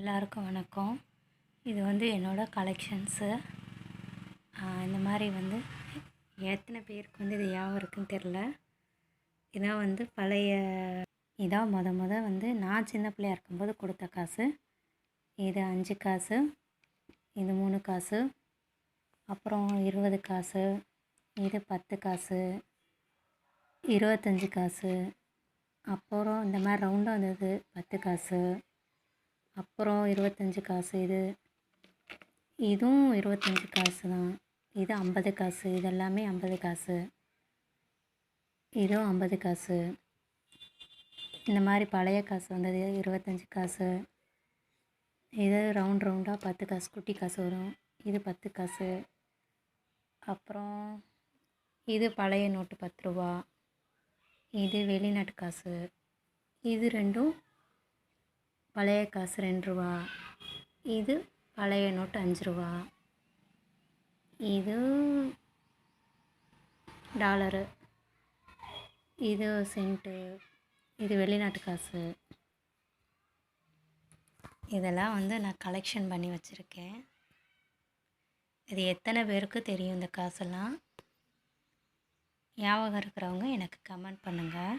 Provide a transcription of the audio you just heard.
எல்லாருக்கும் வணக்கம். இது வந்து என்னோடய கலெக்ஷன்ஸு. இந்த மாதிரி வந்து எத்தனை பேருக்கு வந்து இது ஞாபகம் இருக்குதுன்னு தெரில. இதான் வந்து பழைய இதான் வந்து நான் சின்ன பிள்ளையா இருக்கும்போது கொடுத்த காசு. இது 5 காசு, இது 3 காசு, அப்புறம் 20 காசு, இது 10 காசு, 25 காசு, அப்புறம் இந்த மாதிரி ரவுண்டாக வந்தது 10 காசு, அப்புறம் 25 காசு, இதுவும் 25 காசு தான். இது 50 காசு, இதெல்லாமே 50 காசு, இதுவும் 50 காசு. இந்த மாதிரி பழைய காசு வந்தது 25 காசு. இது ரவுண்டாக 10 காசு, குட்டி காசு வரும். இது 10 காசு. அப்புறம் இது பழைய நோட்டு 10 ரூபா. இது வெளிநாட்டு காசு. இது ரெண்டும் பழைய காசு 2 ரூபா. இது பழைய நோட்டு 5 ரூபா. இது டாலரு. இது சென்ட்டு. இது வெளிநாட்டு காசு. இதெல்லாம் வந்து நான் கலெக்ஷன் பண்ணி வச்சுருக்கேன். இது எத்தனை பேருக்கு தெரியும் இந்த காசெல்லாம்? ஞாபகம் இருக்கிறவங்க எனக்கு கமெண்ட் பண்ணுங்கள்.